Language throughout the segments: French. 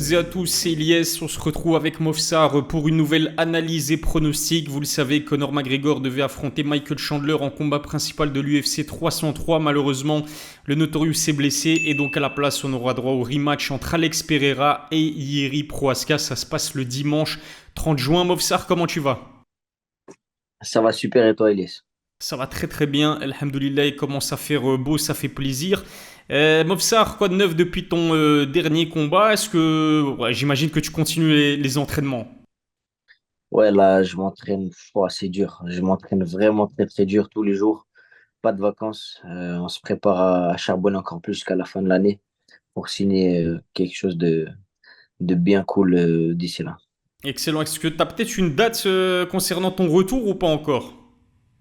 toutes et à tous, c'est Ilyes. On se retrouve avec Mofsar pour une nouvelle analyse et pronostic. Vous le savez, Conor McGregor devait affronter Michael Chandler en combat principal de l'UFC 303. Malheureusement, le Notorious s'est blessé et donc à la place, on aura droit au rematch entre Alex Pereira et Yeri Prohaska. Ça se passe le dimanche 30 juin. Mofsar, comment tu vas? Ça va super et toi, Elias? Ça va très très bien, Alhamdoulilah, il commence à faire beau, ça fait plaisir. Mofsar, quoi de neuf depuis ton dernier combat? Est-ce que, ouais, j'imagine que tu continues les entraînements? Ouais, là, je m'entraîne, c'est dur. Je m'entraîne vraiment très, très dur tous les jours. Pas de vacances. On se prépare à charbonner encore plus jusqu'à la fin de l'année pour signer quelque chose de bien cool d'ici là. Excellent. Est-ce que tu as peut-être une date concernant ton retour ou pas encore?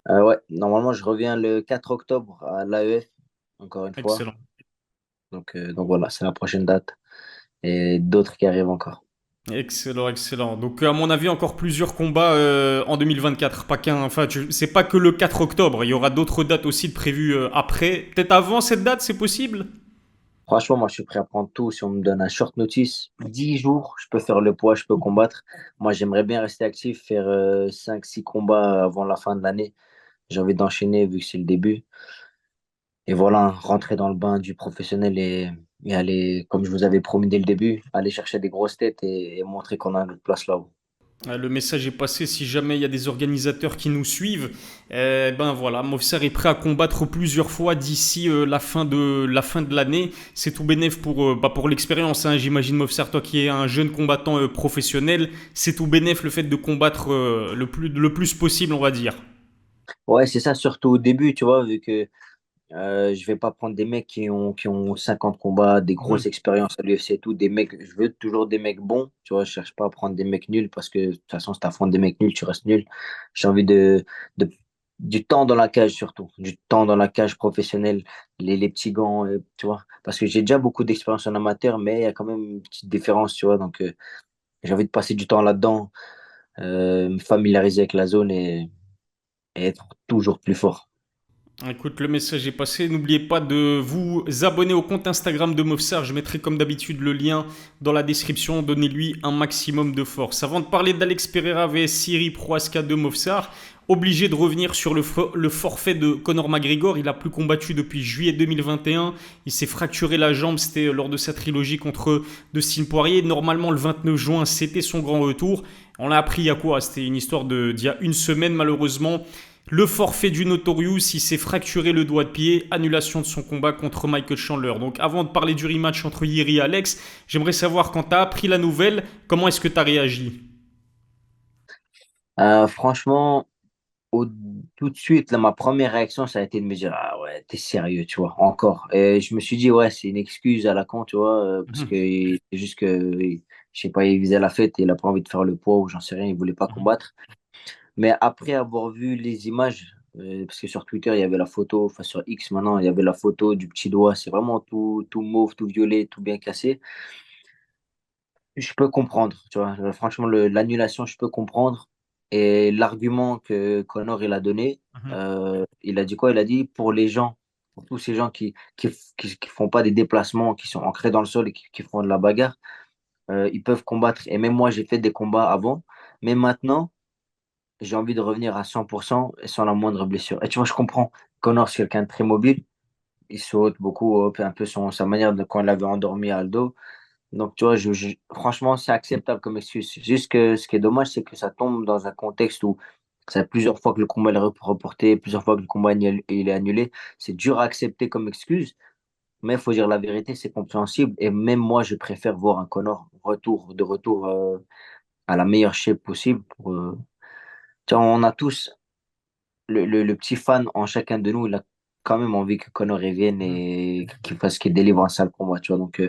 Ouais, normalement, je reviens le 4 octobre à l'AEF, encore une fois. Excellent. Donc voilà, c'est la prochaine date. Et d'autres qui arrivent encore. Excellent, excellent. Donc, à mon avis, encore plusieurs combats en 2024. Pas qu'un, enfin, c'est pas que le 4 octobre. Il y aura d'autres dates aussi de prévues après. Peut-être avant cette date, c'est possible? Franchement, moi, je suis prêt à prendre tout. Si on me donne un short notice, 10 jours, je peux faire le poids, je peux combattre. Moi, j'aimerais bien rester actif, faire 5-6 combats avant la fin de l'année. J'ai envie d'enchaîner vu que c'est le début. Et voilà, rentrer dans le bain du professionnel et aller, comme je vous avais promis dès le début, aller chercher des grosses têtes et montrer qu'on a notre place là-haut. Le message est passé. Si jamais il y a des organisateurs qui nous suivent, ben voilà, Movsar est prêt à combattre plusieurs fois d'ici la fin de l'année. C'est tout bénef pour l'expérience, hein. J'imagine Movsar, toi qui es un jeune combattant professionnel, c'est tout bénef le fait de combattre le plus possible, on va dire. Ouais, c'est ça, surtout au début, tu vois, vu que je vais pas prendre des mecs qui ont 50 combats, des grosses Mhm. expériences à l'UFC et tout, des mecs, je veux toujours des mecs bons, tu vois, je cherche pas à prendre des mecs nuls parce que de toute façon, si t'affrontes des mecs nuls, tu restes nul. J'ai envie de, du temps dans la cage surtout, du temps dans la cage professionnelle, les petits gants, tu vois, parce que j'ai déjà beaucoup d'expérience en amateur, mais il y a quand même une petite différence, tu vois, donc j'ai envie de passer du temps là-dedans, me familiariser avec la zone et être toujours plus fort. Écoute, le message est passé. N'oubliez pas de vous abonner au compte Instagram de Mofsar. Je mettrai comme d'habitude le lien dans la description. Donnez-lui un maximum de force. Avant de parler d'Alex Pereira vs Siri Prohaska de Mofsar, obligé de revenir sur le forfait de Conor McGregor. Il a plus combattu depuis juillet 2021. Il s'est fracturé la jambe. C'était lors de sa trilogie contre Dustin Poirier. Normalement, le 29 juin, c'était son grand retour. On l'a appris il y a quoi? C'était une histoire d'il y a une semaine, malheureusement. Le forfait du Notorious, il s'est fracturé le doigt de pied, annulation de son combat contre Michael Chandler. Donc avant de parler du rematch entre Yeri et Alex, j'aimerais savoir quand tu as appris la nouvelle, comment est-ce que tu as réagi? Franchement, au- tout de suite, là, ma première réaction, ça a été de me dire, ah ouais, t'es sérieux, tu vois, encore. Et je me suis dit, ouais, c'est une excuse à la con, tu vois, parce que c'est juste que, je sais pas, il faisait la fête et il a pas envie de faire le poids ou j'en sais rien, il voulait pas combattre. Mais après avoir vu les images, parce que sur Twitter, il y avait la photo, enfin sur X maintenant, il y avait la photo du petit doigt, c'est vraiment tout mauve, tout violet, tout bien cassé. Je peux comprendre, tu vois. Franchement, l'annulation, je peux comprendre. Et l'argument que Connor il a donné, il a dit quoi? Il a dit pour les gens, pour tous ces gens qui font pas des déplacements, qui sont ancrés dans le sol et qui font de la bagarre, ils peuvent combattre. Et même moi, j'ai fait des combats avant, mais maintenant, j'ai envie de revenir à 100% et sans la moindre blessure. Et tu vois, je comprends. Connor, c'est quelqu'un de très mobile. Il saute beaucoup, un peu sa manière de quand il avait endormi Aldo. Donc, tu vois, franchement, c'est acceptable comme excuse. Juste que ce qui est dommage, c'est que ça tombe dans un contexte où ça fait plusieurs fois que le combat est reporté, plusieurs fois que le combat il est annulé. C'est dur à accepter comme excuse, mais il faut dire la vérité, c'est compréhensible. Et même moi, je préfère voir un Connor de retour à la meilleure shape possible. Tu vois, on a tous le petit fan en chacun de nous, il a quand même envie que Connor revienne et qu'il délivre un sale combat, tu vois. Donc,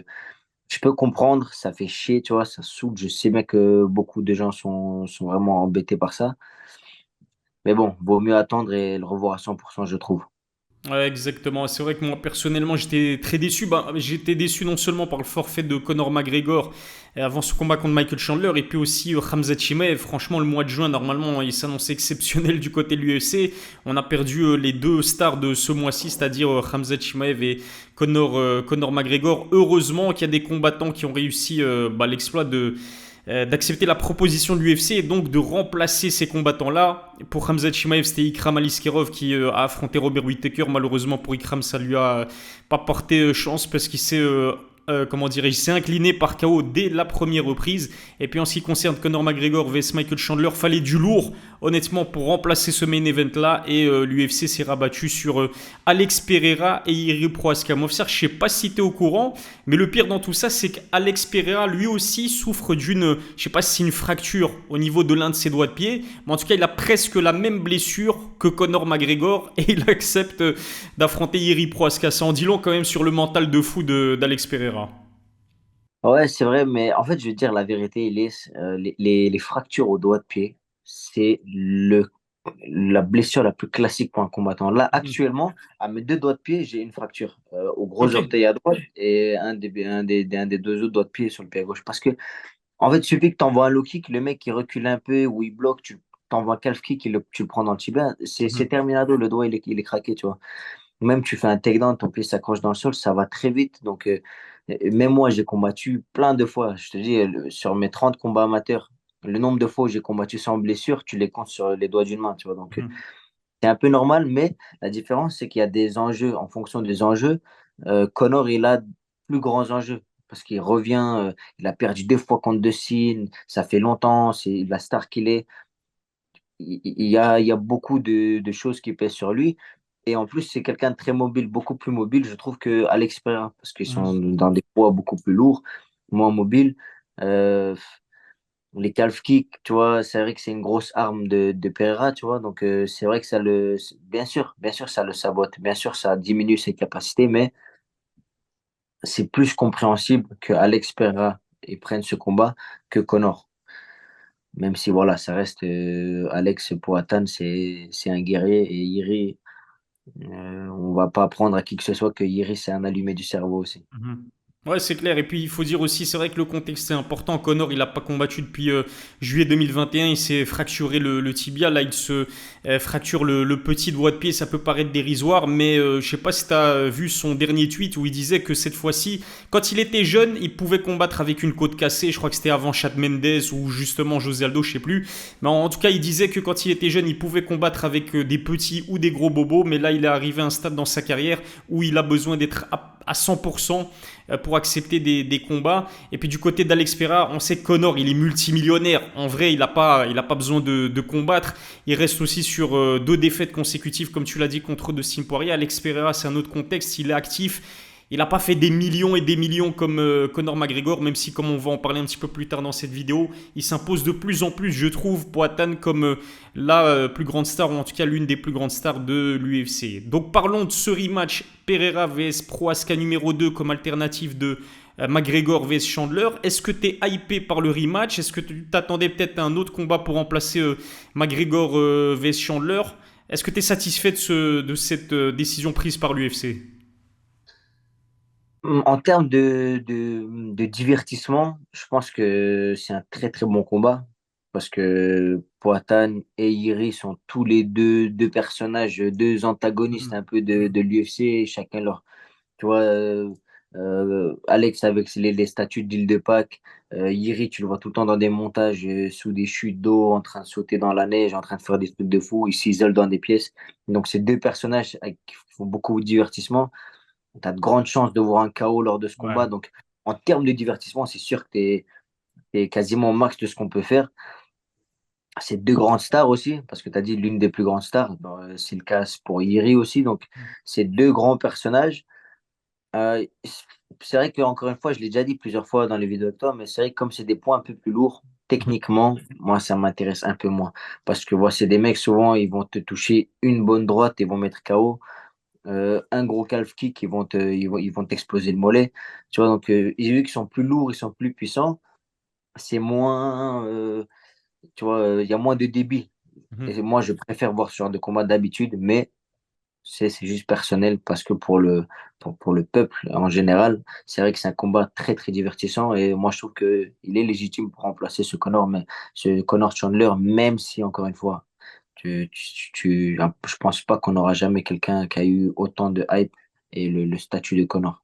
je peux comprendre, ça fait chier, tu vois, ça saoule. Je sais bien que beaucoup de gens sont vraiment embêtés par ça. Mais bon, vaut mieux attendre et le revoir à 100%, je trouve. Ouais, exactement. C'est vrai que moi, personnellement, j'étais très déçu. Ben, j'étais déçu non seulement par le forfait de Conor McGregor avant ce combat contre Michael Chandler, et puis aussi Khamzat Chimaev. Franchement, le mois de juin, normalement, il s'annonçait exceptionnel du côté de l'UFC. On a perdu les deux stars de ce mois-ci, c'est-à-dire Khamzat Chimaev et Conor McGregor. Heureusement qu'il y a des combattants qui ont réussi l'exploit d'accepter la proposition de l'UFC et donc de remplacer ces combattants-là. Pour Khamzat Chimaev, c'était Ikram Aliskerov qui a affronté Robert Whittaker. Malheureusement pour Ikram, ça lui a pas porté chance parce qu'il s'est comment dirais-je, s'est incliné par KO dès la première reprise. Et puis en ce qui concerne Conor McGregor vs Michael Chandler, fallait du lourd, honnêtement, pour remplacer ce main event là. Et l'UFC s'est rabattu sur Alex Pereira et Iri Prohaska. Movsar, je sais pas si tu es au courant, mais le pire dans tout ça, c'est qu'Alex Pereira, lui aussi, souffre d'une, je sais pas si c'est une fracture au niveau de l'un de ses doigts de pied, mais en tout cas, il a presque la même blessure que Conor McGregor et il accepte d'affronter Iri Prohaska. Ça en dit long quand même sur le mental de fou d'Alex Pereira. Ouais, c'est vrai, mais en fait, je vais te dire la vérité, Elise, les fractures au doigt de pied, c'est la blessure la plus classique pour un combattant. Là, Mhm. actuellement, à mes deux doigts de pied, j'ai une fracture au gros Ok. orteil à droite et un des deux autres doigts de pied sur le pied à gauche. Parce que, en fait, il suffit que tu envoies un low kick, le mec il recule un peu ou il bloque, tu t'envoies un calf kick, tu le prends dans le tibia, c'est Mhm. terminado, le doigt il est craqué, tu vois. Même tu fais un takedown, ton pied s'accroche dans le sol, ça va très vite. Donc, même moi, j'ai combattu plein de fois. Je te dis, sur mes 30 combats amateurs, le nombre de fois où j'ai combattu sans blessure, tu les comptes sur les doigts d'une main, tu vois. Donc, Mhm. c'est un peu normal, mais la différence, c'est qu'il y a des enjeux. En fonction des enjeux, Conor, il a plus grands enjeux. Parce qu'il revient, il a perdu deux fois contre Dustin, ça fait longtemps, c'est la star qu'il est. Il y a beaucoup de choses qui pèsent sur lui. Et en plus, c'est quelqu'un de très mobile, beaucoup plus mobile, je trouve, que Alex Pereira, parce qu'ils sont Mhm. dans des poids beaucoup plus lourds, moins mobiles. Euh, les calf kicks, tu vois, c'est vrai que c'est une grosse arme de Pereira, tu vois. Donc, c'est vrai que bien sûr, ça le sabote. Bien sûr, ça diminue ses capacités, mais c'est plus compréhensible que Alex Pereira il prenne ce combat que Conor. Même si, voilà, ça reste Alex Poatan, c'est un guerrier et Iri, on va pas apprendre à qui que ce soit que Iri, c'est un allumé du cerveau aussi. Mhm. Ouais, c'est clair. Et puis, il faut dire aussi, c'est vrai que le contexte est important. Connor, il n'a pas combattu depuis juillet 2021. Il s'est fracturé le tibia. Là, il se fracture le petit doigt de pied. Ça peut paraître dérisoire, mais je sais pas si tu as vu son dernier tweet où il disait que cette fois-ci, quand il était jeune, il pouvait combattre avec une côte cassée. Je crois que c'était avant Chad Mendes ou justement José Aldo, je sais plus. Mais en tout cas, il disait que quand il était jeune, il pouvait combattre avec des petits ou des gros bobos. Mais là, il est arrivé à un stade dans sa carrière où il a besoin d'être à 100% pour accepter des combats. Et puis du côté d'Alex Pereira, on sait que Conor, il est multimillionnaire. En vrai, il a pas besoin de combattre. Il reste aussi sur deux défaites consécutives, comme tu l'as dit, contre Dustin Poirier. Alex Pereira, c'est un autre contexte. Il est actif. Il n'a pas fait des millions et des millions comme Conor McGregor, même si, comme on va en parler un petit peu plus tard dans cette vidéo, il s'impose de plus en plus, je trouve, Poatan comme la plus grande star, ou en tout cas l'une des plus grandes stars de l'UFC. Donc parlons de ce rematch Pereira vs Prohaska numéro 2 comme alternative de McGregor vs Chandler. Est-ce que tu es hypé par le rematch? Est-ce que tu t'attendais peut-être à un autre combat pour remplacer McGregor vs Chandler? Est-ce que tu es satisfait de cette décision prise par l'UFC? En termes de divertissement, je pense que c'est un très très bon combat parce que Poatan et Iri sont tous les deux personnages, deux antagonistes un peu de l'UFC, chacun leur. Tu vois, Alex avec les statues d'île de Pâques, Iri, tu le vois tout le temps dans des montages sous des chutes d'eau, en train de sauter dans la neige, en train de faire des trucs de fou, il s'isole dans des pièces. Donc, c'est deux personnages qui font beaucoup de divertissement. Tu as de grandes chances de voir un KO lors de ce Ouais. combat. Donc, en termes de divertissement, c'est sûr que tu es quasiment au max de ce qu'on peut faire. C'est deux grandes stars aussi, parce que tu as dit l'une des plus grandes stars. C'est le cas pour Iri aussi. Donc, c'est deux grands personnages. C'est vrai qu'encore une fois, je l'ai déjà dit plusieurs fois dans les vidéos avec toi, mais c'est vrai que comme c'est des points un peu plus lourds, techniquement, moi, ça m'intéresse un peu moins. Parce que voilà, c'est des mecs, souvent, ils vont te toucher une bonne droite et vont mettre KO. Un gros calf kick, ils vont t'exploser le mollet. Tu vois, donc, vu qu'ils sont plus lourds, ils sont plus puissants, c'est moins, tu vois, il y a moins de débit. Et moi, je préfère voir ce genre de combat d'habitude, mais C'est juste personnel parce que pour le peuple en général, c'est vrai que c'est un combat très très divertissant et moi je trouve que il est légitime pour remplacer ce Connor Chandler, même si encore une fois, je pense pas qu'on aura jamais quelqu'un qui a eu autant de hype et le statut de Connor.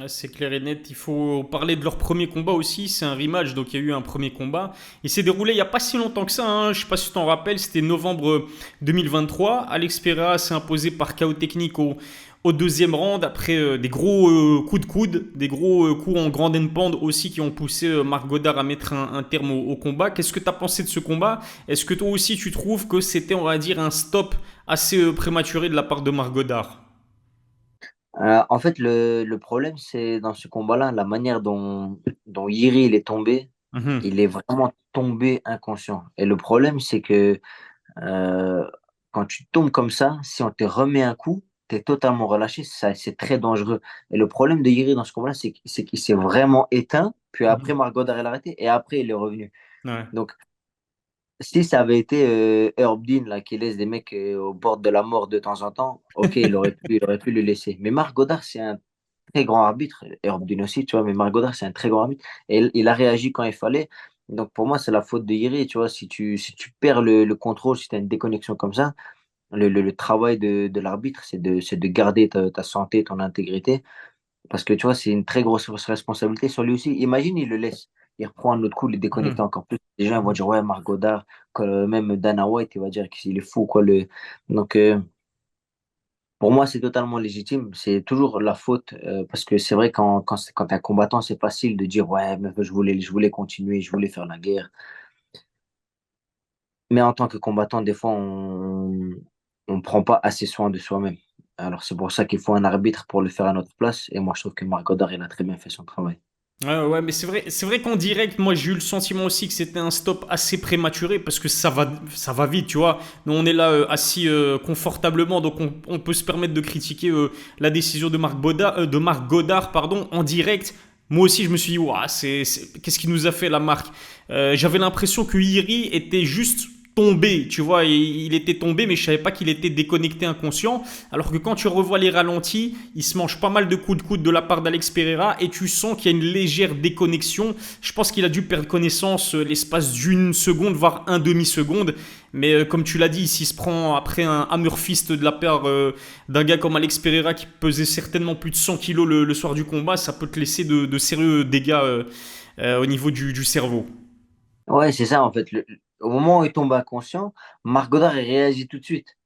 Ouais, c'est clair et net. Il faut parler de leur premier combat aussi. C'est un rematch, donc il y a eu un premier combat. Il s'est déroulé il n'y a pas si longtemps que ça, hein. Je ne sais pas si tu t'en rappelles, c'était novembre 2023. Alex Pereira s'est imposé par KO technique au deuxième round après des gros coups de coude, des gros coups en grande hand aussi qui ont poussé Marc Goddard à mettre un terme au combat. Qu'est-ce que tu as pensé de ce combat? Est-ce que toi aussi tu trouves que c'était, on va dire, un stop assez prématuré de la part de Marc Goddard? En fait, le problème, c'est dans ce combat-là, la manière dont Yuri il est tombé, Mhm, il est vraiment tombé inconscient. Et le problème, c'est que euh, quand tu tombes comme ça, si on te remet un coup, tu es totalement relâché, ça, c'est très dangereux. Et le problème de Yuri dans ce combat-là, c'est qu'il s'est vraiment éteint, puis après, mhm. Margot a arrêté, et après, il est revenu. Ouais. Donc, si ça avait été Herb Dean là, qui laisse des mecs au bord de la mort de temps en temps, ok, il aurait pu le laisser. Mais Marc Goddard, c'est un très grand arbitre. Herb Dean aussi, tu vois, mais Marc Goddard, c'est un très grand arbitre. Et il a réagi quand il fallait. Donc pour moi, c'est la faute de Iri, tu vois. Si tu perds le contrôle, si tu as une déconnexion comme ça, le travail de l'arbitre, c'est de garder ta santé, ton intégrité. Parce que tu vois, c'est une très grosse responsabilité sur lui aussi. Imagine, il le laisse. Il reprend un autre coup, il est déconnecté Mhm, encore plus. Les gens vont dire, ouais, Marc Goddard, même Dana White, il va dire qu'il est fou, quoi. Donc, pour moi, c'est totalement légitime. C'est toujours la faute, parce que c'est vrai, quand t'es un combattant, c'est facile de dire, ouais, mais je voulais continuer, je voulais faire la guerre. Mais en tant que combattant, des fois, on prend pas assez soin de soi-même. Alors, c'est pour ça qu'il faut un arbitre pour le faire à notre place. Et moi, je trouve que Marc Goddard, il a très bien fait son travail. ouais, ouais, mais c'est vrai qu'en direct, moi j'ai eu le sentiment aussi que c'était un stop assez prématuré parce que ça va vite, tu vois. Nous on est là assis confortablement, donc on peut se permettre de critiquer la décision de Marc Goddard, pardon, en direct. Moi aussi je me suis dit, ouah, qu'est-ce qu'il nous a fait la marque. J'avais l'impression que Iri était juste tombé, tu vois, il était tombé, mais je savais pas qu'il était déconnecté inconscient. Alors que quand tu revois les ralentis, il se mange pas mal de coups de coude de la part d'Alex Pereira et tu sens qu'il y a une légère déconnexion. Je pense qu'il a dû perdre connaissance l'espace d'une seconde, voire un demi-seconde. Mais comme tu l'as dit, s'il se prend après un hammer fist de la part d'un gars comme Alex Pereira qui pesait certainement plus de 100 kilos le soir du combat, ça peut te laisser de sérieux dégâts au niveau du cerveau. Ouais, c'est ça, en fait. Au moment où il tombe inconscient, Marc Goddard, il réagit tout de suite.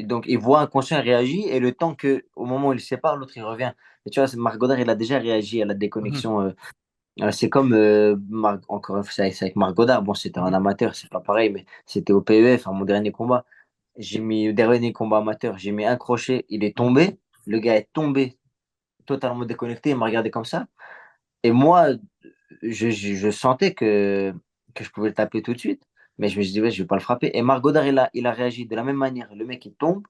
Donc, il voit inconscient, il réagit, et le temps que, au moment où il se sépare, l'autre, il revient. Et tu vois, Marc Goddard, il a déjà réagi à la Mhm, déconnexion. C'est comme, encore une fois, c'est avec Marc Goddard. Bon, c'était un mhm, amateur, c'est pas pareil, mais c'était au PEF, mon dernier combat. J'ai mis, le dernier combat amateur, j'ai mis un crochet, il est mhm. tombé. Le gars est tombé, totalement déconnecté, il m'a regardé comme ça. Et moi, je sentais que je pouvais le taper tout de suite, mais je me suis dit, ouais, je vais pas le frapper. Et Marc Goddard, il a réagi de la même manière. Le mec, il tombe,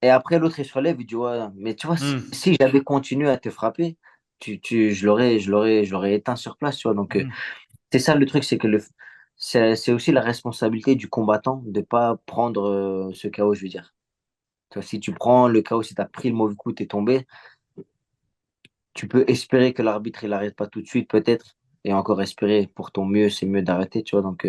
et après, l'autre, il se relève, il dit, ouais, mais tu vois, Mhm, si j'avais continué à te frapper, je l'aurais éteint sur place, tu vois. Donc, mhm. c'est ça le truc, c'est que c'est aussi la responsabilité du combattant de pas prendre ce KO, je veux dire. Tu vois, si tu prends le KO, si tu as pris le mauvais coup, tu es tombé, tu peux espérer que l'arbitre, il n'arrête pas tout de suite, peut-être, et encore espérer pour ton mieux, c'est mieux d'arrêter, tu vois. Donc,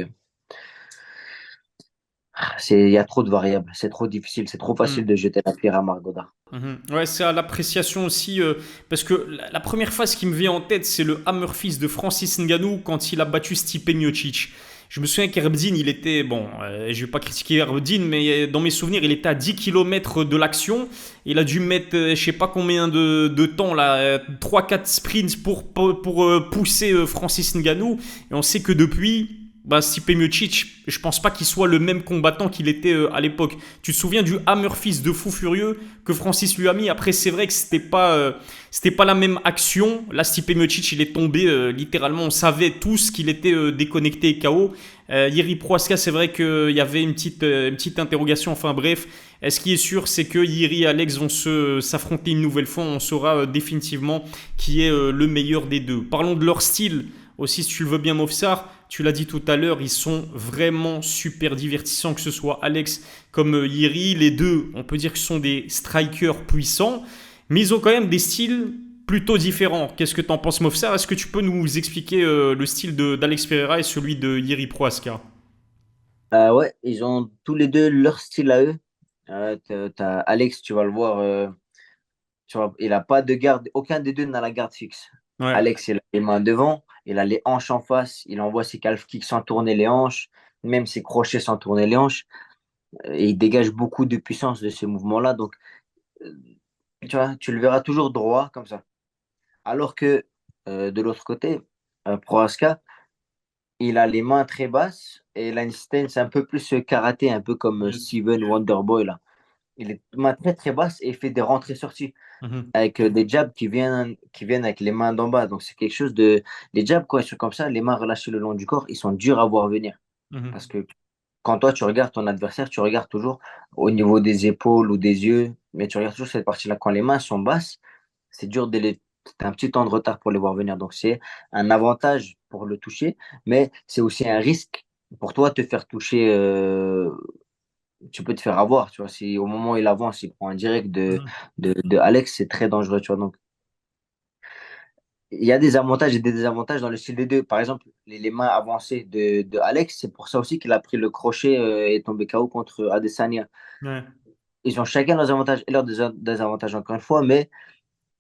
il y a trop de variables, c'est trop difficile, c'est trop facile Mhm. de jeter la pierre à Marc Goddard. Mhm. Ouais, c'est à l'appréciation aussi, parce que la première phase qui me vient en tête, c'est le hammer fist de Francis Ngannou quand il a battu Stipe Miocic. Je me souviens qu'Herbdin, il était, bon, je vais pas critiquer Herbdin, mais dans mes souvenirs, il était à 10 kilomètres de l'action. Il a dû mettre, je sais pas combien de temps, là, 3-4 sprints pour pousser Francis Ngannou. Et on sait que depuis, bah, Stipe Miocic, je pense pas qu'il soit le même combattant qu'il était à l'époque. Tu te souviens du hammer fist de fou furieux que Francis lui a mis. Après, c'est vrai que c'était pas la même action. Là, Stipe Miocic, il est tombé littéralement. On savait tous qu'il était déconnecté et KO. Yeri Prohaska, c'est vrai qu'il y avait une petite interrogation. Enfin bref, ce qui est sûr, c'est que Yeri et Alex vont s'affronter une nouvelle fois. On saura définitivement qui est le meilleur des deux. Parlons de leur style aussi, si tu le veux bien, Mofsar. tu l'as dit tout à l'heure, ils sont vraiment super divertissants, que ce soit Alex comme Yeri. Les deux, on peut dire que ce sont des strikers puissants, mais ils ont quand même des styles plutôt différents. Qu'est-ce que tu en penses, Mofsar? Est-ce que tu peux nous expliquer le style d'Alex Pereira et celui de Yeri Prohaska? Ouais, ils ont tous les deux leur style à eux. T'as Alex, tu vas le voir, il n'a pas de garde, aucun des deux n'a la garde fixe. Ouais. Alex, il a les mains devant, il a les hanches en face, il envoie ses calf kicks sans tourner les hanches, même ses crochets sans tourner les hanches, et il dégage beaucoup de puissance de ces mouvements-là. Donc, euh, tu vois, tu le verras toujours droit comme ça. Alors que de l'autre côté, Prohaska, il a les mains très basses et il a une stance un peu plus karaté, un peu comme Yes. Steven Wonderboy là. Il est main très très basse et il fait des rentrées-sorties Mhm. avec des jabs qui viennent avec les mains d'en bas. Donc c'est quelque chose de. Les jabs, quand ils sont comme ça, les mains relâchées le long du corps, ils sont durs à voir venir. Parce Mhm. que quand toi tu regardes ton adversaire, tu regardes toujours au niveau des épaules ou des yeux, mais tu regardes toujours cette partie-là. Quand les mains sont basses, c'est dur de les. T'as un petit temps de retard pour les voir venir. Donc c'est un avantage pour le toucher, mais c'est aussi un risque pour toi de te faire toucher. Tu peux te faire avoir, tu vois. Si au moment où il avance, il prend un direct Mhm. de Alex, c'est très dangereux, tu vois. Donc il y a des avantages et des désavantages dans le style des deux. Par exemple, les mains avancées de Alex, c'est pour ça aussi qu'il a pris le crochet et est tombé KO contre Adesanya. Ouais. Ils ont chacun leurs avantages et leurs désavantages, encore une fois, mais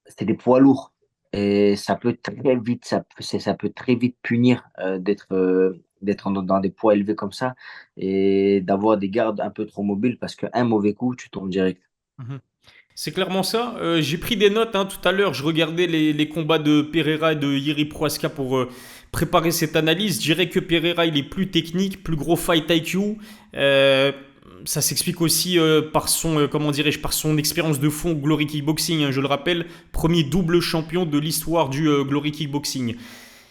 c'est des poids lourds. Et ça peut très vite, ça peut très vite punir d'être dans des poids élevés comme ça et d'avoir des gardes un peu trop mobiles parce qu'un mauvais coup, tu tombes direct. Mhm. C'est clairement ça. J'ai pris des notes hein, tout à l'heure. Je regardais les combats de Pereira et de Yuri Prohaska pour préparer cette analyse. Je dirais que Pereira, il est plus technique, plus gros fight IQ. Euh, Ça s'explique aussi par son, comment dirais-je, par son expérience de fond au Glory Kickboxing. Hein, je le rappelle, premier double champion de l'histoire du Glory Kickboxing.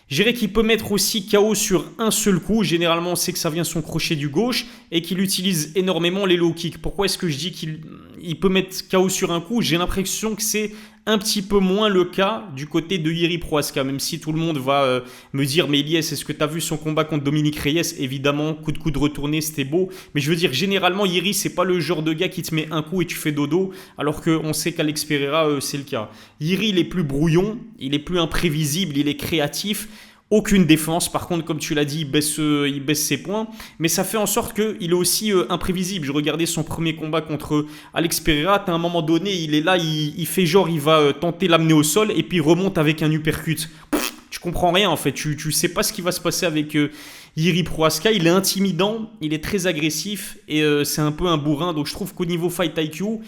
Je dirais qu'il peut mettre aussi KO sur un seul coup. Généralement, on sait que ça vient son crochet du gauche et qu'il utilise énormément les low kicks. Pourquoi est-ce que je dis qu'il peut mettre KO sur un coup? J'ai l'impression que c'est un petit peu moins le cas du côté de Yuri Prohaska, même si tout le monde va me dire mais Elias, est-ce que tu as vu son combat contre Dominique Reyes? Évidemment, coup de coude retourné, c'était beau. Mais je veux dire, généralement, Yuri, c'est pas le genre de gars qui te met un coup et tu fais dodo, alors qu'on sait qu'Alex Pereira, c'est le cas. Yuri, il est plus brouillon, il est plus imprévisible, il est créatif. Aucune défense, par contre, comme tu l'as dit, il baisse ses points, mais ça fait en sorte qu'il est aussi imprévisible. Je regardais son premier combat contre Alex Pereira, à un moment donné, il est là, il fait genre, il va tenter l'amener au sol, et puis il remonte avec un uppercut. Tu comprends rien en fait, tu sais pas ce qui va se passer avec Yuri Prohaska, il est intimidant, il est très agressif, et c'est un peu un bourrin, donc je trouve qu'au niveau Fight IQ,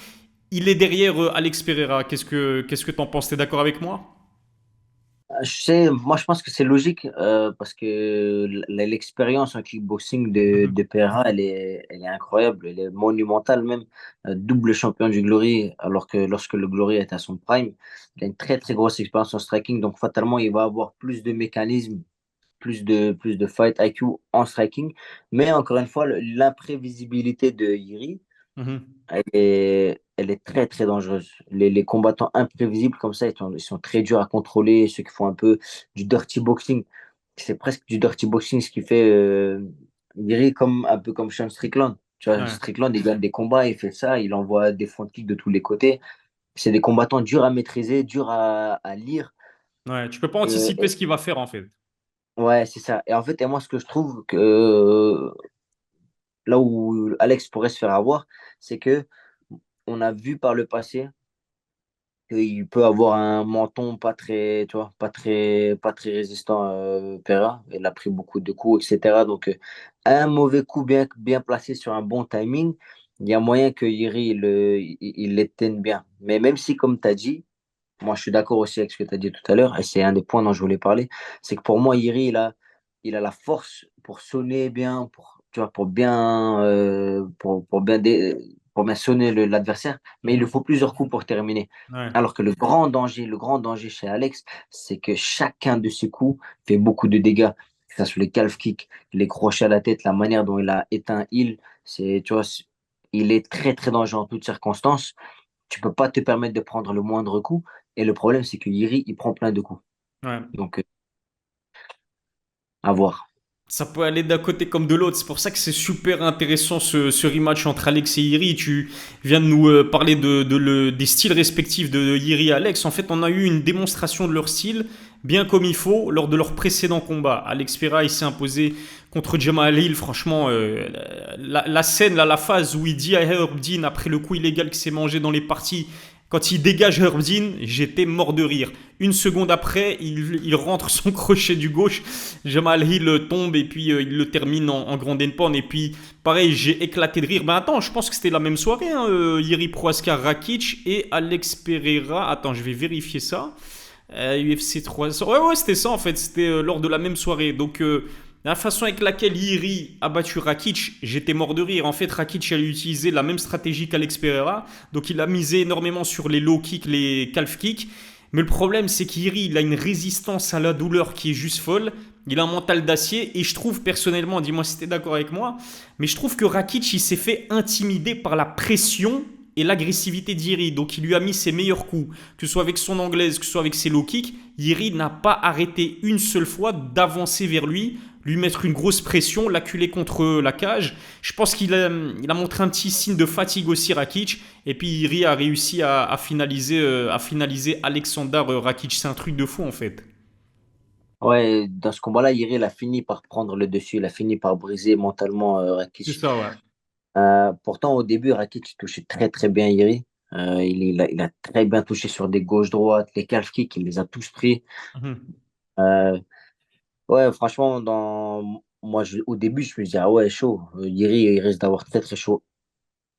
il est derrière Alex Pereira. Qu'est-ce que t'en penses? T'es d'accord avec moi? Je sais, moi je pense que c'est logique parce que l'expérience en kickboxing de Pereira, elle est incroyable, elle est monumentale même. Double champion du Glory, alors que lorsque le Glory est à son prime, il a une très très grosse expérience en striking, donc fatalement il va avoir plus de mécanismes, plus de fight IQ en striking. Mais encore une fois, l'imprévisibilité de Yuri, Mhm. elle est très très dangereuse. Les combattants imprévisibles comme ça, ils sont très durs à contrôler. Ceux qui font un peu du dirty boxing, c'est presque du dirty boxing ce qui fait, je dirais comme, un peu comme Sean Strickland. Tu vois, Ouais. Strickland, il gagne des combats, il fait ça, il envoie des front kicks de tous les côtés. C'est des combattants durs à maîtriser, durs à lire. Ouais, tu peux pas Et, anticiper ce qu'il va faire en fait. ouais, c'est ça. Et en fait, et moi, ce que je trouve que là où Alex pourrait se faire avoir, c'est que on a vu par le passé qu'il peut avoir un menton pas très, tu vois, pas très résistant, Pereira. Il a pris beaucoup de coups, etc. Donc, un mauvais coup bien placé sur un bon timing, il y a moyen que Iri il l'éteigne bien. Mais même si, comme tu as dit, moi je suis d'accord aussi avec ce que tu as dit tout à l'heure, et c'est un des points dont je voulais parler, c'est que pour moi, Iri, il a la force pour sonner bien, tu vois, pour bien sonner l'adversaire, mais il lui Mhm. faut plusieurs coups pour terminer. Ouais, Alors que le grand danger chez Alex, c'est que chacun de ses coups fait beaucoup de dégâts. Que ce soit les calf kicks, les crochets à la tête, la manière dont il a éteint Hill, tu vois, il est très très dangereux en toutes circonstances. Tu peux pas te permettre de prendre le moindre coup. Et le problème, c'est que Yiri, il prend plein de coups. ouais. Donc, à voir. Ça peut aller d'un côté comme de l'autre. C'est pour ça que c'est super intéressant ce rematch entre Alex et Iri. Tu viens de nous parler des styles respectifs de Iri et Alex. En fait, on a eu une démonstration de leur style bien comme il faut lors de leur précédent combat. Alex Pereira, il s'est imposé contre Jamal Hill. Franchement, la scène, là, la phase où il dit à Herb Dean après le coup illégal qu'il s'est mangé dans les parties, quand il dégage Herb Dean, j'étais mort de rire. Une seconde après, il rentre son crochet du gauche. Jamal Hill tombe et puis il le termine en grand endpoint. Et puis, pareil, j'ai éclaté de rire. Ben attends, je pense que c'était la même soirée. Hein, Yuri Prohaska Rakic et Alex Pereira. Attends, je vais vérifier ça. UFC 300. Ouais, ouais, c'était ça en fait. C'était lors de la même soirée. Donc, la façon avec laquelle Yuri a battu Rakic, j'étais mort de rire. En fait, Rakic a utilisé la même stratégie qu'Alex Pereira. Donc, il a misé énormément sur les low kicks, les calf kicks. Mais le problème, c'est qu'Iri, il a une résistance à la douleur qui est juste folle. Il a un mental d'acier. Et je trouve personnellement, dis-moi si t'es d'accord avec moi, mais je trouve que Rakic, il s'est fait intimider par la pression et l'agressivité d'Iri. Donc il lui a mis ses meilleurs coups, que ce soit avec son anglaise, que ce soit avec ses low kicks. Iri n'a pas arrêté une seule fois d'avancer vers lui mettre une grosse pression, l'acculer contre la cage. Je pense il a montré un petit signe de fatigue aussi, Rakic. Et puis Iri a réussi à finaliser Alexander Rakic. C'est un truc de fou en fait. Ouais, dans ce combat-là, Iri, il a fini par prendre le dessus. Il a fini par briser mentalement C'est Rakic. ça, ouais. Pourtant, au début, Rakic touchait très très bien Iri. Il a très bien touché sur des gauches-droites, les calf kicks, il les a tous pris. Mhm. Euh, ouais, franchement, au début, je me disais, ah ouais, chaud. Iri, il risque d'avoir très très chaud.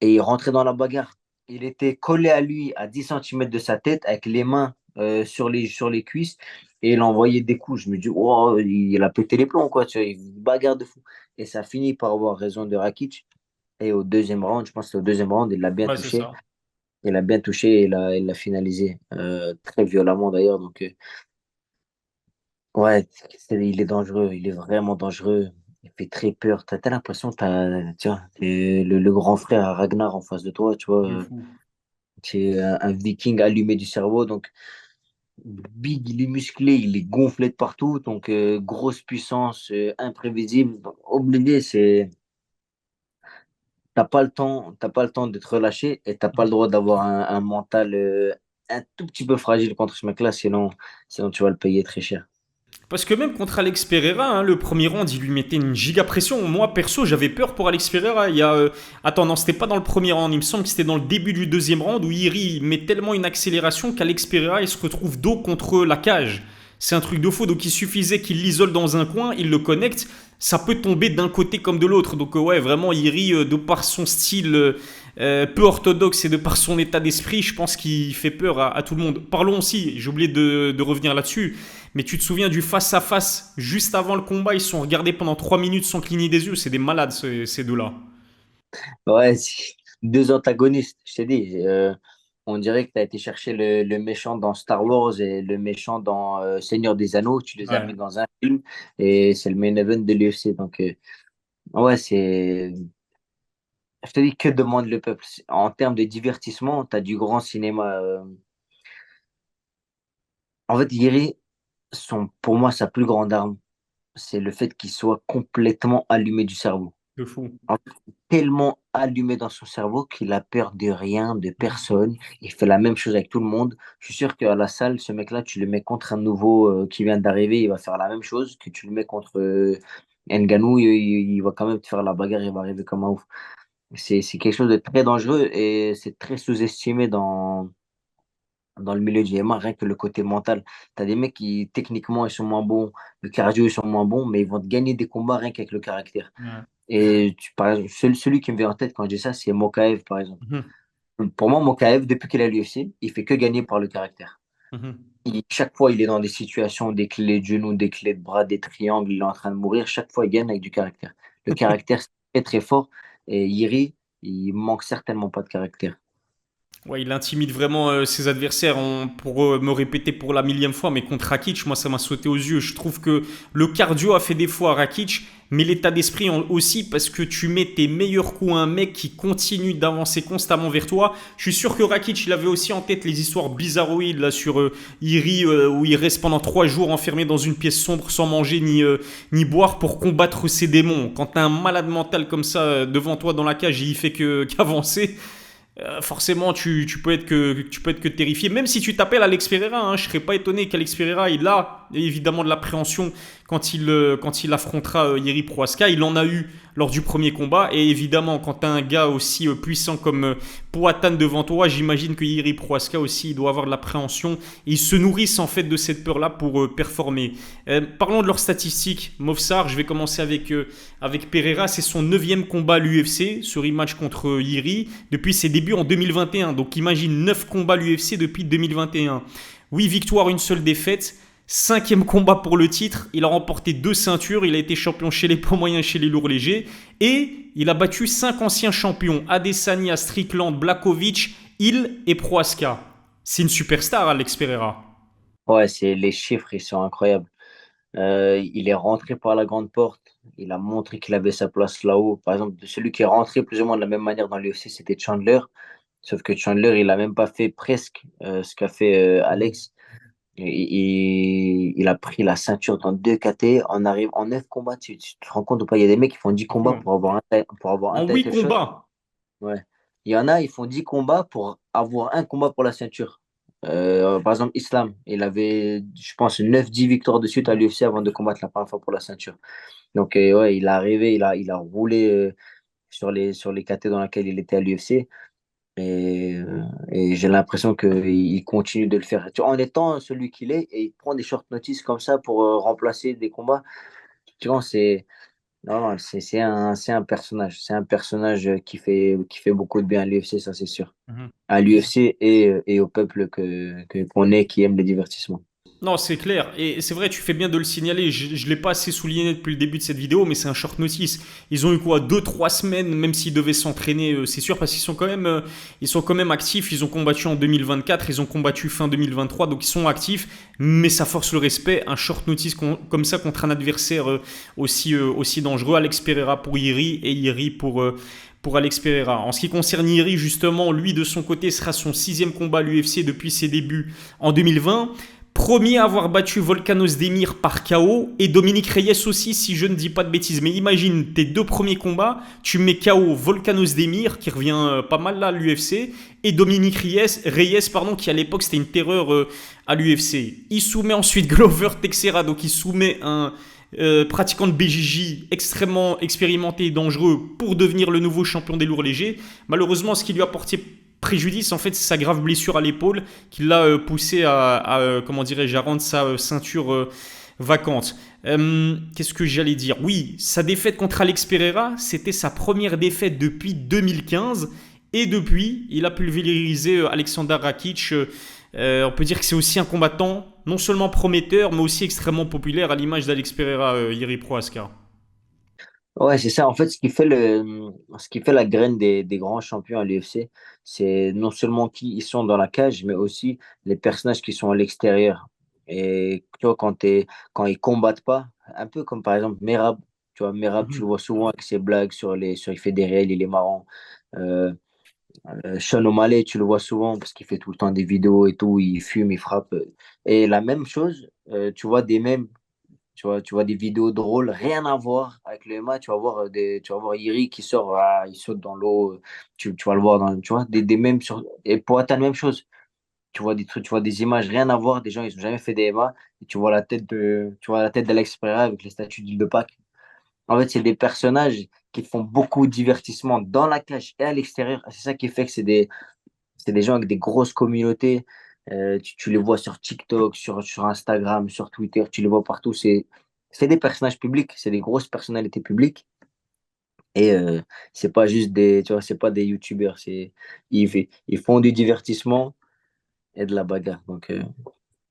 Et il rentrait dans la bagarre. Il était collé à lui à 10 centimètres de sa tête, avec les mains sur les cuisses, et il envoyait des coups. Je me dis, oh, il a pété les plombs, quoi. Tu vois, une bagarre de fou. Et ça finit par avoir raison de Rakic. Et au deuxième round, je pense que c'est au deuxième round, il l'a bien Ouais, c'est touché. ça. Il a bien touché et il l'a finalisé très violemment d'ailleurs. Donc, ouais, il est dangereux. Il est vraiment dangereux. Il fait très peur. T'as l'impression que tiens, t'es le grand frère à Ragnar en face de toi, tu vois. De fou. C'est un viking allumé du cerveau. Donc, big, il est musclé, il est gonflé de partout. Donc, grosse puissance, imprévisible. Donc, obligé, t'as pas le temps d'être relâché et t'as pas le droit d'avoir un mental un tout petit peu fragile contre ce mec-là, sinon tu vas le payer très cher. Parce que même contre Alex Pereira, hein, le premier round, il lui mettait une giga pression. Moi, perso, j'avais peur pour Alex Pereira. Attends, non, c'était pas dans le premier round. Il me semble que c'était dans le début du deuxième round où Iri met tellement une accélération qu'Alex Pereira, il se retrouve dos contre la cage. C'est un truc de faux. Donc, il suffisait qu'il l'isole dans un coin, il le connecte. Ça peut tomber d'un côté comme de l'autre. Donc, ouais, vraiment, Iri, de par son style peu orthodoxe et de par son état d'esprit, je pense qu'il fait peur à tout le monde. Parlons aussi, j'ai oublié de revenir là-dessus. Mais tu te souviens du face-à-face juste avant le combat, ils se sont regardés pendant 3 minutes sans cligner des yeux. C'est des malades, ces deux-là. Ouais, deux antagonistes, je t'ai dit. On dirait que tu as été chercher le méchant dans Star Wars et le méchant dans Seigneur des Anneaux. Tu les as mis Ouais. dans un film et c'est le main event de l'UFC. Donc, ouais, je te dis, que demande le peuple? En termes de divertissement, tu as du grand cinéma. En fait, Iri, pour moi, sa plus grande arme, c'est le fait qu'il soit complètement allumé du cerveau. De fou. En fait, tellement allumé dans son cerveau qu'il a peur de rien, de personne. Il fait la même chose avec tout le monde. Je suis sûr qu'à la salle, ce mec-là, tu le mets contre un nouveau qui vient d'arriver, il va faire la même chose que tu le mets contre Ngannou. Il va quand même te faire la bagarre, il va arriver comme un ouf. C'est quelque chose de très dangereux et c'est très sous-estimé dans le milieu du MMA, rien que le côté mental. Tu as des mecs qui, techniquement, ils sont moins bons, le cardio, ils sont moins bons, mais ils vont te gagner des combats rien qu'avec le caractère. Ouais. Et par exemple, celui qui me vient en tête quand je dis ça, c'est Mokaev, par exemple. Mhm. Pour moi, Mokaev, depuis qu'il est à l'UFC, il fait que gagner par le caractère. Mhm. Chaque fois, il est dans des situations, des clés de genoux, des clés de bras, des triangles, il est en train de mourir. Chaque fois, il gagne avec du caractère. Le caractère, c'est très, très fort. Et Iri, il manque certainement pas de caractère. Ouais, il intimide vraiment ses adversaires pour me répéter pour la millième fois, mais contre Rakic, moi ça m'a sauté aux yeux. Je trouve que le cardio a fait défaut à Rakic, mais l'état d'esprit aussi parce que tu mets tes meilleurs coups à un mec qui continue d'avancer constamment vers toi. Je suis sûr que Rakic, il avait aussi en tête les histoires bizarroïdes là sur Iri où il reste pendant 3 jours enfermé dans une pièce sombre sans manger ni boire pour combattre ses démons. Quand t'as un malade mental comme ça devant toi dans la cage et il fait qu'avancer, forcément tu peux être que terrifié. Même si tu t'appelles Alex Pereira, hein, je serais pas étonné qu'Alex Pereira il a évidemment de l'appréhension quand il affrontera Yeri Prohaska. Il en a eu lors du premier combat et évidemment quand tu as un gars aussi puissant comme Poatan devant toi, j'imagine que Yeri Prohaska aussi il doit avoir de l'appréhension et ils se nourrissent en fait de cette peur là pour performer. Parlons de leurs statistiques. Movsar, je vais commencer avec Pereira, c'est son 9e combat à l'UFC, ce rematch contre Yeri depuis ses débuts en 2021. Donc imagine 9 combats à l'UFC depuis 2021. 8 victoires, une seule défaite. 5e combat pour le titre. Il a remporté 2 ceintures. Il a été champion chez les poids moyens, chez les lourds légers. Et il a battu 5 anciens champions. Adesanya, Strickland, Blakovic, Hill et Prohaska. C'est une superstar, Alex Pereira. Ouais, les chiffres, ils sont incroyables. Il est rentré par la grande porte. Il a montré qu'il avait sa place là-haut. Par exemple, celui qui est rentré plus ou moins de la même manière dans l'UFC, c'était Chandler. Sauf que Chandler, il a même pas fait presque ce qu'a fait Alex. Il a pris la ceinture dans 2 KT. On arrive en 9 combats. Tu te rends compte ou pas? Il y a des mecs qui font 10 combats Ouais. pour avoir un En 8 title shot. combats. Ouais. Il y en a, ils font 10 combats pour avoir un combat pour la ceinture. Par exemple, Islam, il avait, je pense, 9-10 victoires de suite à l'UFC avant de combattre la première fois pour la ceinture. Donc, ouais, il est arrivé, il a roulé sur les KT dans lesquels il était à l'UFC. Et j'ai l'impression qu'il continue de le faire. Tu vois, en étant celui qu'il est, et il prend des short notices comme ça pour remplacer des combats. Tu vois, non, c'est un personnage. C'est un personnage qui fait beaucoup de bien à l'UFC, ça c'est sûr. À l'UFC et au peuple qu'on est, qui aime le divertissement. Non, c'est clair. Et c'est vrai, tu fais bien de le signaler. Je ne l'ai pas assez souligné depuis le début de cette vidéo, mais c'est un short notice. Ils ont eu quoi 2-3 semaines, même s'ils devaient s'entraîner, c'est sûr, parce ils sont quand même actifs. Ils ont combattu en 2024, ils ont combattu fin 2023, donc ils sont actifs, mais ça force le respect. Un short notice comme ça contre un adversaire aussi dangereux. Alex Pereira pour Iri et Iri pour Alex Pereira. En ce qui concerne Iri, justement, lui de son côté sera son 6e combat à l'UFC depuis ses débuts en 2020. Premier à avoir battu Volkanos Demir par KO et Dominique Reyes aussi, si je ne dis pas de bêtises. Mais imagine tes 2 premiers combats, tu mets KO Volkanos Demir, qui revient pas mal là à l'UFC, et Dominique Reyes pardon, qui à l'époque c'était une terreur à l'UFC. Il soumet ensuite Glover Teixeira, donc il soumet un pratiquant de BJJ extrêmement expérimenté et dangereux pour devenir le nouveau champion des lourds légers. Malheureusement, ce qui lui a porté préjudice, en fait, c'est sa grave blessure à l'épaule qui l'a poussé comment dirais-je, à rendre sa ceinture vacante. Qu'est-ce que j'allais dire? Oui, sa défaite contre Alex Pereira, c'était sa première défaite depuis 2015. Et depuis, il a pulvérisé Alexander Rakic. On peut dire que c'est aussi un combattant non seulement prometteur, mais aussi extrêmement populaire à l'image d'Alex Pereira, Jiri Prohaska. Ouais, c'est ça. En fait, ce qui fait la graine des grands champions à l'UFC, c'est non seulement qui ils sont dans la cage, mais aussi les personnages qui sont à l'extérieur. Et tu vois, quand ils combattent pas, un peu comme par exemple Merab, tu vois, Merab, tu le vois souvent avec ses blagues il fait des réels, il est marrant. Euh, Sean O'Malley, tu le vois souvent parce qu'il fait tout le temps des vidéos et tout, il fume, il frappe. Et la même chose, tu vois des mèmes, tu vois des vidéos drôles, rien à voir avec le MMA. Tu vas voir Iri qui sort, il saute dans l'eau. Tu vas le voir tu vois, des mèmes et pour atteindre la même chose. Tu vois des trucs, tu vois des images, rien à voir. Des gens, ils ont jamais fait des MMA. Et tu vois la tête d'Alex Pereira avec les statues d'île de Pâques. En fait, c'est des personnages qui font beaucoup de divertissement dans la cage et à l'extérieur. C'est ça qui fait que c'est des gens avec des grosses communautés. Tu les vois sur TikTok, sur Instagram, sur Twitter, tu les vois partout. C'est des personnages publics, c'est des grosses personnalités publiques. Et c'est pas juste tu vois, c'est pas des youtubeurs. Ils font du divertissement et de la bagarre. Donc,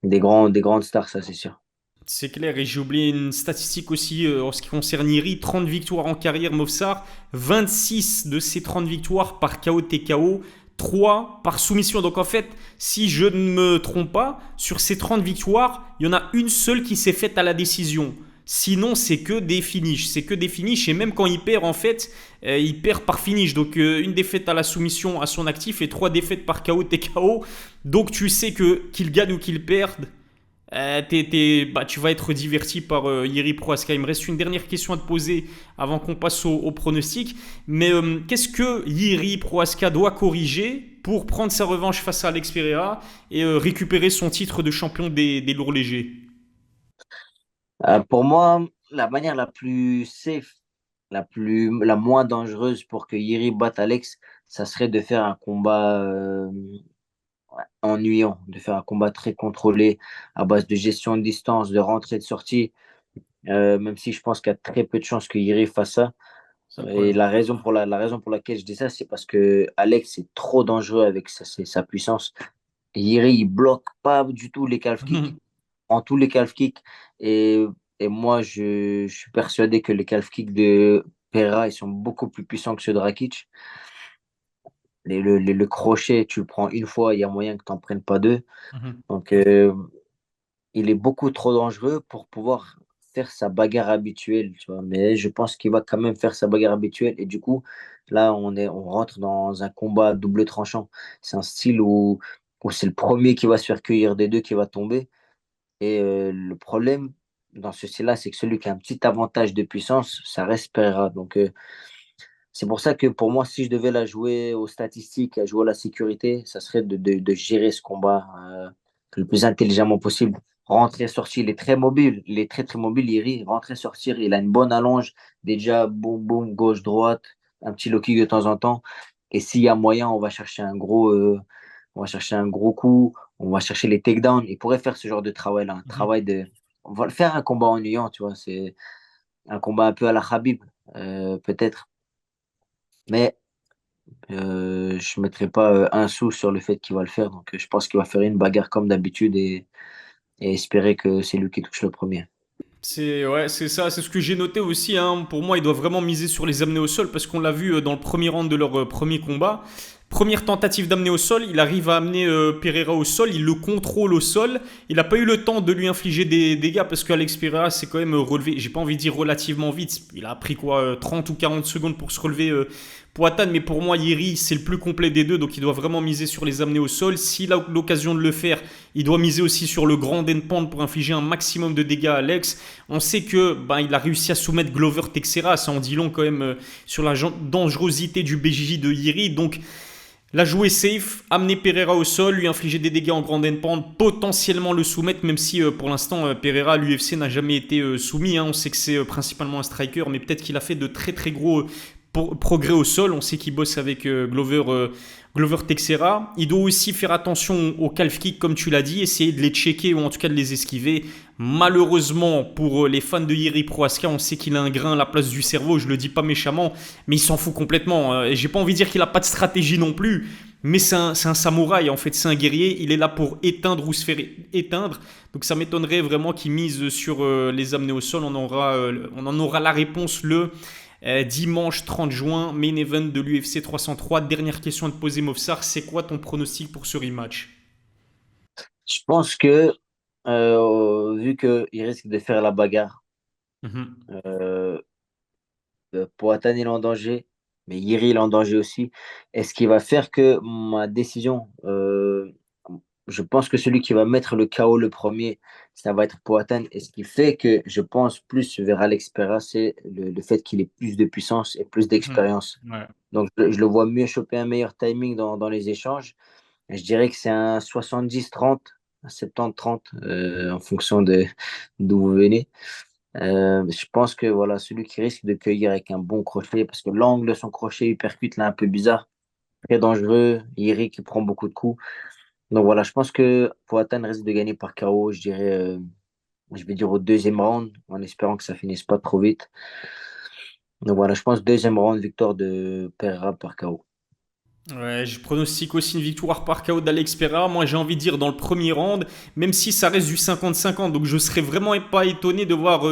des grandes stars, ça, c'est sûr. C'est clair, et j'ai oublié une statistique aussi en ce qui concerne Iri, 30 victoires en carrière, Movsar, 26 de ces 30 victoires par KO TKO, 3 par soumission. Donc en fait, si je ne me trompe pas, sur ces 30 victoires, il y en a une seule qui s'est faite à la décision. Sinon, c'est que des finishes. C'est que des finishes. Et même quand il perd, en fait, il perd par finish. Donc, une défaite à la soumission à son actif et 3 défaites par KO TKO. Donc, tu sais que qu'il gagne ou qu'il perde, tu vas être diverti par Yeri Prohaska. Il me reste une dernière question à te poser avant qu'on passe au pronostic. Mais qu'est-ce que Yeri Prohaska doit corriger pour prendre sa revanche face à Alex Pereira et récupérer son titre de champion des lourds légers? Pour moi, la manière la plus safe, la moins dangereuse pour que Yuri batte Alex, ça serait de faire un combat ennuyant, de faire un combat très contrôlé à base de gestion de distance, de rentrée, de sortie. Même si je pense qu'il y a très peu de chances que Yuri fasse ça. C'est le Et problème. la raison pour laquelle je dis ça, c'est parce que Alex est trop dangereux avec sa puissance. Yuri, il bloque pas du tout les calf kicks, en tous les calf kicks. Et, et moi, je suis persuadé que les calf kicks de Pereira, ils sont beaucoup plus puissants que ceux de Rakic. Le crochet, tu le prends une fois, il y a moyen que tu n'en prennes pas deux. Donc, il est beaucoup trop dangereux pour pouvoir faire sa bagarre habituelle, tu vois. Mais je pense qu'il va quand même faire sa bagarre habituelle. Et du coup, là, on rentre dans un combat à double tranchant. C'est un style où c'est le premier qui va se faire cueillir des deux qui va tomber. Et le problème dans ce style-là, c'est que celui qui a un petit avantage de puissance, ça reste Pereira. Donc, c'est pour ça que pour moi, si je devais la jouer aux statistiques, à jouer à la sécurité, ça serait de gérer ce combat le plus intelligemment possible. Rentrer, sortir, il est très mobile, il est très très mobile, rentrer, sortir, il a une bonne allonge, déjà boum boum, gauche, droite, un petit low kick de temps en temps. Et s'il y a moyen, on va chercher un gros coup, on va chercher les takedowns. Il pourrait faire ce genre de travail-là, un travail de, on va le faire un combat ennuyant, tu vois, c'est un combat un peu à la Khabib, peut-être. Mais je ne mettrai pas un sou sur le fait qu'il va le faire. Donc, je pense qu'il va faire une bagarre comme d'habitude et espérer que c'est lui qui touche le premier. C'est ouais, c'est ça, c'est ce que j'ai noté aussi, hein. Pour moi, ils doivent vraiment miser sur les amener au sol parce qu'on l'a vu dans le premier round de leur premier combat. Première tentative d'amener au sol, il arrive à amener Pereira au sol, il le contrôle au sol. Il n'a pas eu le temps de lui infliger des dégâts parce qu'Alex Pereira s'est quand même relevé, j'ai pas envie de dire relativement vite. Il a pris quoi, 30 ou 40 secondes pour se relever pour atteindre, mais pour moi, Yeri, c'est le plus complet des deux, donc il doit vraiment miser sur les amener au sol. S'il a l'occasion de le faire, il doit miser aussi sur le grand endpoint pour infliger un maximum de dégâts à Alex. On sait que il a réussi à soumettre Glover Teixeira, ça en dit long quand même sur la dangerosité du BJJ de Yeri. Donc la jouer safe, amener Pereira au sol, lui infliger des dégâts en grande endpoint, potentiellement le soumettre, même si pour l'instant Pereira à l'UFC n'a jamais été soumis, hein. On sait que c'est principalement un striker, mais peut-être qu'il a fait de très très gros progrès au sol. On sait qu'il bosse avec Glover Teixeira. Il doit aussi faire attention aux calf kicks, comme tu l'as dit, essayer de les checker ou en tout cas de les esquiver. Malheureusement, pour les fans de Yeri Prohaska, on sait qu'il a un grain à la place du cerveau, je le dis pas méchamment, mais il s'en fout complètement. Et j'ai pas envie de dire qu'il a pas de stratégie non plus, mais c'est un samouraï, en fait, c'est un guerrier, il est là pour éteindre ou se faire éteindre. Donc ça m'étonnerait vraiment qu'il mise sur les amener au sol. On en aura la réponse le dimanche 30 juin, main event de l'UFC 303. Dernière question à te poser, Mofsar, c'est quoi ton pronostic pour ce rematch? Je pense que, vu qu'il risque de faire la bagarre, Mhm. euh, Poatan il est en danger, mais Yeri il est en danger aussi. Est-ce qu'il va faire que ma décision, je pense que celui qui va mettre le KO le premier, ça va être Poatan. Et ce qui fait que je pense plus vers Alex Pereira, c'est le fait qu'il ait plus de puissance et plus Mhm. d'expérience. Ouais. Donc je le vois mieux choper un meilleur timing dans les échanges. Je dirais que c'est un 70-30, un 70-30, en fonction de d'où vous venez. Je pense que voilà, celui qui risque de cueillir avec un bon crochet, parce que l'angle de son crochet, il percute là un peu bizarre, très dangereux. Iri qui prend beaucoup de coups. Donc voilà, je pense que Poatan risque de gagner par KO, je vais dire au deuxième round, en espérant que ça finisse pas trop vite. Donc voilà, je pense deuxième round, victoire de Pereira par KO. Ouais, je pronostique aussi une victoire par KO d'Alex Pereira. Moi, j'ai envie de dire dans le premier round, même si ça reste du 50-50. Donc, je serais vraiment pas étonné de voir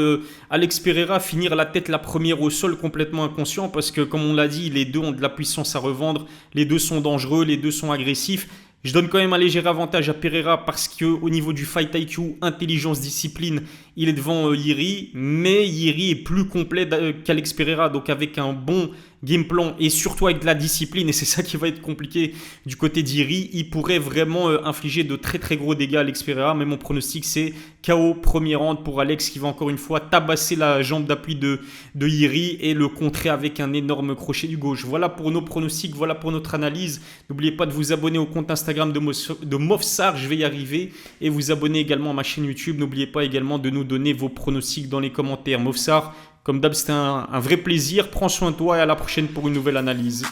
Alex Pereira finir la tête la première au sol complètement inconscient. Parce que, comme on l'a dit, les deux ont de la puissance à revendre. Les deux sont dangereux, les deux sont agressifs. Je donne quand même un léger avantage à Pereira parce qu'au niveau du fight IQ, intelligence, discipline, il est devant Yiri. Mais Yiri est plus complet qu'Alex Pereira. Donc, avec un bon game plan et surtout avec de la discipline, et c'est ça qui va être compliqué du côté d'Iri, il pourrait vraiment infliger de très très gros dégâts à Alex Pereira. Mais mon pronostic, c'est KO premier round pour Alex qui va encore une fois tabasser la jambe d'appui de Iri et le contrer avec un énorme crochet du gauche. Voilà pour nos pronostics, voilà pour notre analyse. N'oubliez pas de vous abonner au compte Instagram de Mofsar, je vais y arriver, et vous abonner également à ma chaîne YouTube. N'oubliez pas également de nous donner vos pronostics dans les commentaires. Mofsar, comme d'hab, c'était un vrai plaisir. Prends soin de toi et à la prochaine pour une nouvelle analyse.